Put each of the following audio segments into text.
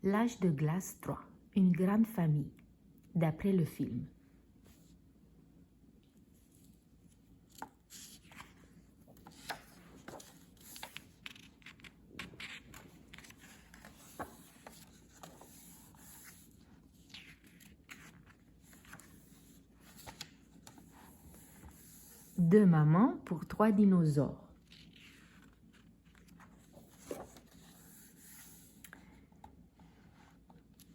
L'âge de glace 3, une grande famille, d'après le film. Deux mamans pour 3 dinosaures.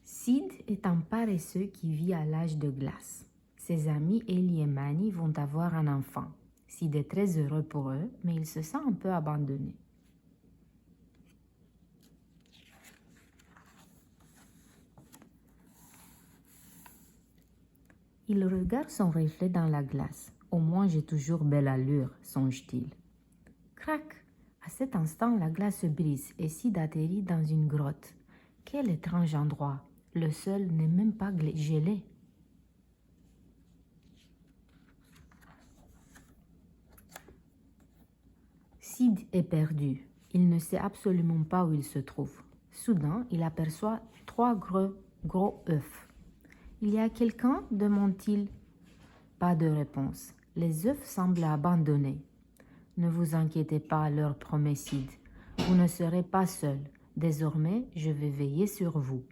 Sid est un paresseux qui vit à l'âge de glace. Ses amis Ellie et Manny vont avoir un enfant. Sid est très heureux pour eux, mais il se sent un peu abandonné. Il regarde son reflet dans la glace. Au moins j'ai toujours belle allure, songe-t-il. Crac! À cet instant, la glace se brise et Sid atterrit dans une grotte. Quel étrange endroit! Le sol n'est même pas gelé. Sid est perdu. Il ne sait absolument pas où il se trouve. Soudain, il aperçoit 3 gros œufs. « Il y a quelqu'un » demande-t-il. Pas de réponse. Les œufs semblent abandonnés. « Ne vous inquiétez pas » leur promet Sid. « Vous ne serez pas seul. Désormais, je vais veiller sur vous. »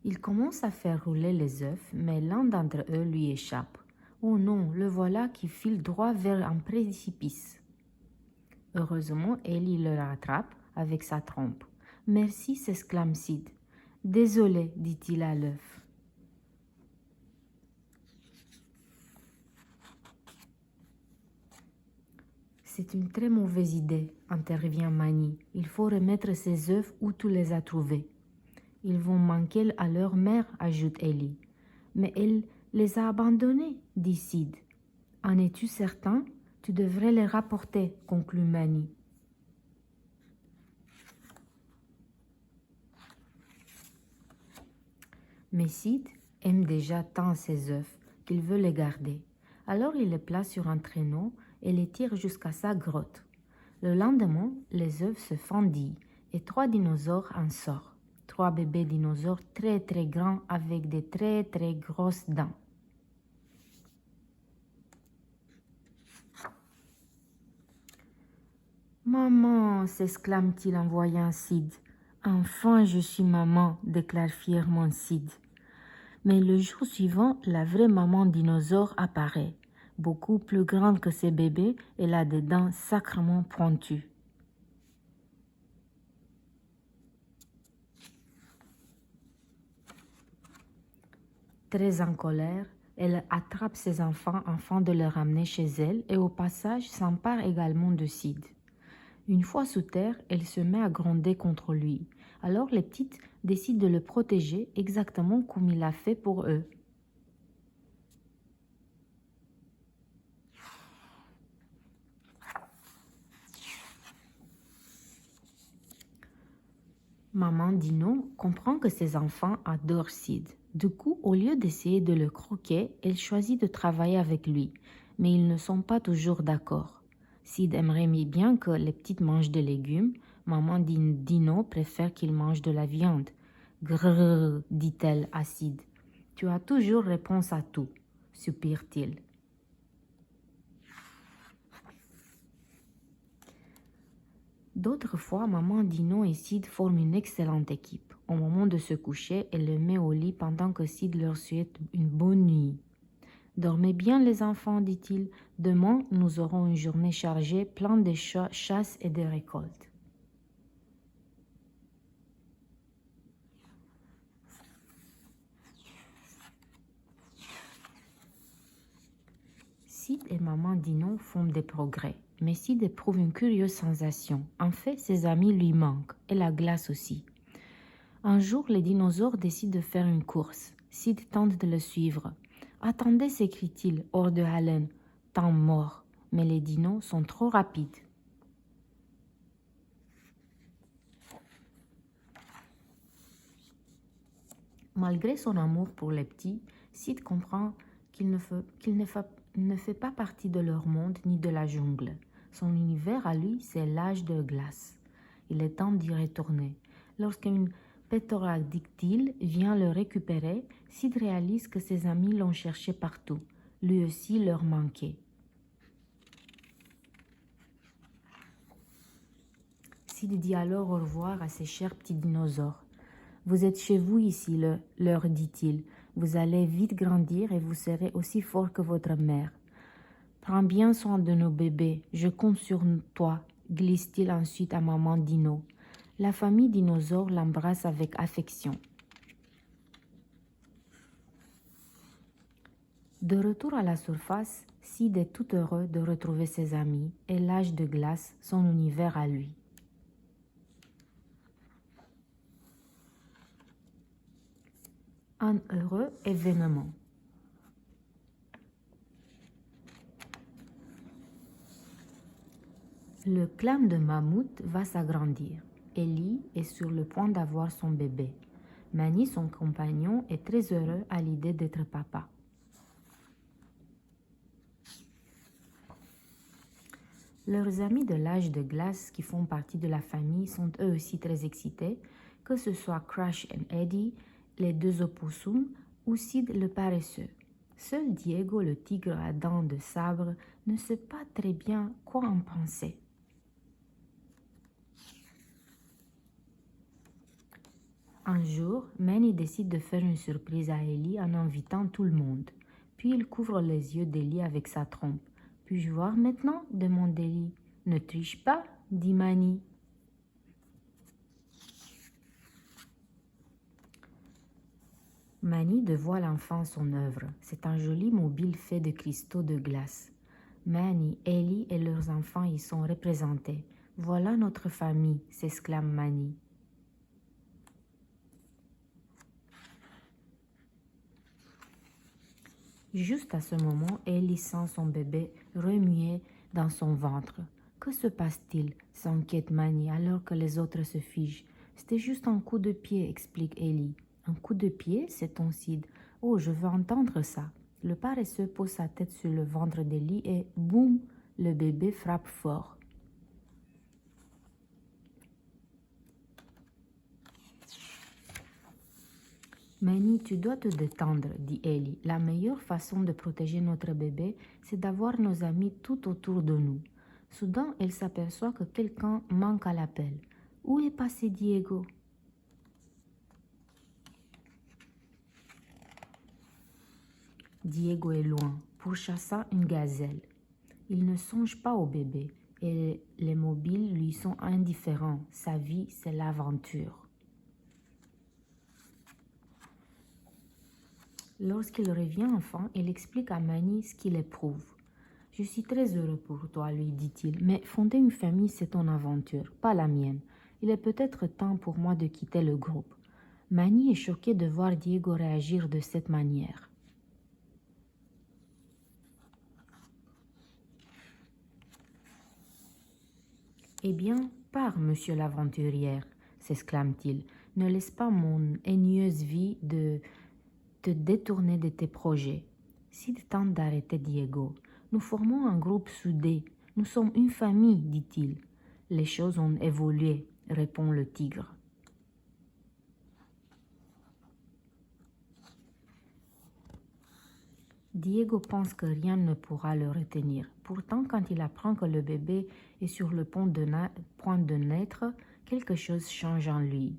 Il commence à faire rouler les œufs, mais l'un d'entre eux lui échappe. Oh non, le voilà qui file droit vers un précipice. Heureusement, Ellie le rattrape avec sa trompe. « Merci » s'exclame Sid. « Désolé » dit-il à l'œuf. « C'est une très mauvaise idée » intervient Manny. « Il faut remettre ces œufs où tu les as trouvés. » « Ils vont manquer à leur mère » ajoute Ellie. « Mais elle les a abandonnés » dit Sid. « En es-tu certain? Tu devrais les rapporter » conclut Manny. Mais Sid aime déjà tant ses œufs qu'il veut les garder. Alors il les place sur un traîneau et les tire jusqu'à sa grotte. Le lendemain, les œufs se fendillent et 3 dinosaures en sortent. 3 bébés dinosaures très très grands avec des très très grosses dents. « Maman » s'exclame-t-il en voyant Sid. « Enfin je suis maman » déclare fièrement Sid. Mais le jour suivant, la vraie maman dinosaure apparaît. Beaucoup plus grande que ses bébés, elle a des dents sacrément pointues. Très en colère, elle attrape ses enfants afin de les ramener chez elle et au passage s'empare également de Sid. Une fois sous terre, elle se met à gronder contre lui. Alors les petites décident de le protéger exactement comme il a fait pour eux. Maman Dino comprend que ses enfants adorent Sid. Du coup, au lieu d'essayer de le croquer, elle choisit de travailler avec lui. Mais ils ne sont pas toujours d'accord. Sid aimerait bien que les petites mangent des légumes. Maman Dino préfère qu'ils mangent de la viande. Grrr, dit-elle à Sid. Tu as toujours réponse à tout, soupire-t-il. D'autres fois, maman Dino et Sid forment une excellente équipe. Au moment de se coucher, elle le met au lit pendant que Sid leur souhaite une bonne nuit. « Dormez bien les enfants, dit-il. Demain, nous aurons une journée chargée, pleine de chasses et de récoltes. » Sid et maman Dino font des progrès, mais Sid éprouve une curieuse sensation. En fait, ses amis lui manquent, et la glace aussi. Un jour, les dinosaures décident de faire une course. Sid tente de le suivre. « Attendez » s'écrie-t-il, hors de haleine. « Temps mort !» Mais les dinos sont trop rapides. Malgré son amour pour les petits, Sid comprend qu'il ne ne fait pas partie de leur monde ni de la jungle. Son univers à lui, c'est l'âge de glace. Il est temps d'y retourner. Lorsqu'une ptérodactyle vient le récupérer, Sid réalise que ses amis l'ont cherché partout. Lui aussi leur manquait. Sid dit alors au revoir à ses chers petits dinosaures. « Vous êtes chez vous ici, leur dit-il. Vous allez vite grandir et vous serez aussi fort que votre mère. Prends bien soin de nos bébés, je compte sur toi, glisse-t-il ensuite à maman Dino. La famille dinosaure l'embrasse avec affection. De retour à la surface, Sid est tout heureux de retrouver ses amis et l'âge de glace, son univers à lui. Un heureux événement. Le clan de Mammouth va s'agrandir. Ellie est sur le point d'avoir son bébé. Manny, son compagnon, est très heureux à l'idée d'être papa. Leurs amis de l'âge de glace qui font partie de la famille sont eux aussi très excités, que ce soit Crash et Eddie, les deux opossums, ou Sid le paresseux. Seul Diego, le tigre à dents de sabre, ne sait pas très bien quoi en penser. Un jour, Manny décide de faire une surprise à Ellie en invitant tout le monde. Puis il couvre les yeux d'Ellie avec sa trompe. « Puis-je voir maintenant ?» demande Ellie. « Ne triche pas » dit Manny. Manny dévoile enfin son œuvre. C'est un joli mobile fait de cristaux de glace. Manny, Ellie et leurs enfants y sont représentés. « Voilà notre famille » s'exclame Manny. Juste à ce moment, Ellie sent son bébé remuer dans son ventre. « Que se passe-t-il » s'inquiète Manny alors que les autres se figent. « C'était juste un coup de pied » explique Ellie. « Un coup de pied, c'est ton Sid. Oh, je veux entendre ça. » Le paresseux pose sa tête sur le ventre d'Ellie et boum, le bébé frappe fort. Manny, tu dois te détendre, dit Ellie. La meilleure façon de protéger notre bébé, c'est d'avoir nos amis tout autour de nous. Soudain, elle s'aperçoit que quelqu'un manque à l'appel. Où est passé Diego? Diego est loin, pourchassant une gazelle. Il ne songe pas au bébé et les mobiles lui sont indifférents. Sa vie, c'est l'aventure. Lorsqu'il revient enfin, il explique à Manny ce qu'il éprouve. « Je suis très heureux pour toi, lui dit-il, mais fonder une famille, c'est ton aventure, pas la mienne. Il est peut-être temps pour moi de quitter le groupe. » Manny est choqué de voir Diego réagir de cette manière. « Eh bien, pars, monsieur l'aventurière, s'exclame-t-il. Ne laisse pas mon ennuyeuse vie de te détourner de tes projets. » Sid tente d'arrêter Diego. « Nous formons un groupe soudé. Nous sommes une famille, dit-il. »« Les choses ont évolué, répond le tigre. Diego pense que rien ne pourra le retenir. Pourtant, quand il apprend que le bébé est sur le point de naître, quelque chose change en lui.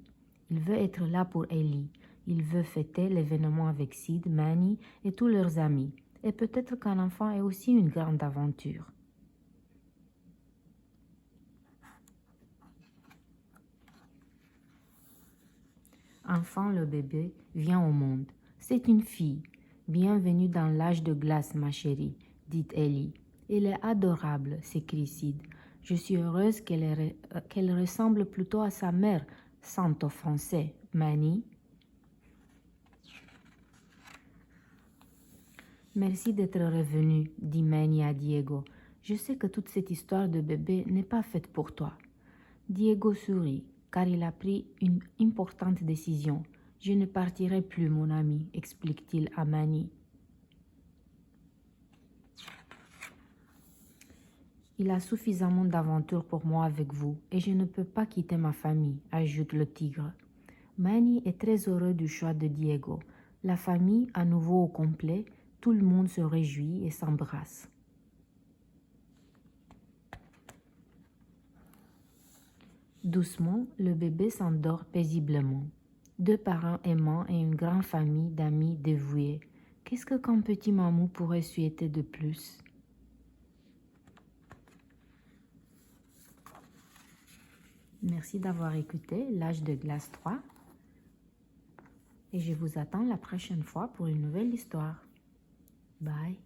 Il veut être là pour Ellie. Il veut fêter l'événement avec Sid, Manny et tous leurs amis. Et peut-être qu'un enfant est aussi une grande aventure. Enfin, le bébé vient au monde. C'est une fille. Bienvenue dans l'âge de glace, ma chérie, dit Ellie. Elle est adorable, s'écrie Sid. Je suis heureuse qu'elle ressemble plutôt à sa mère, sans t'offenser, Manny. Merci d'être revenu, dit Manny à Diego. Je sais que toute cette histoire de bébé n'est pas faite pour toi. Diego sourit, car il a pris une importante décision. Je ne partirai plus, mon ami, explique-t-il à Manny. Il a suffisamment d'aventures pour moi avec vous et je ne peux pas quitter ma famille, ajoute le tigre. Manny est très heureux du choix de Diego. La famille, à nouveau au complet, tout le monde se réjouit et s'embrasse. Doucement, le bébé s'endort paisiblement. 2 parents aimants et une grande famille d'amis dévoués. Qu'est-ce qu'un petit mamou pourrait souhaiter de plus? Merci d'avoir écouté L'Âge de glace 3 et je vous attends la prochaine fois pour une nouvelle histoire. Bye!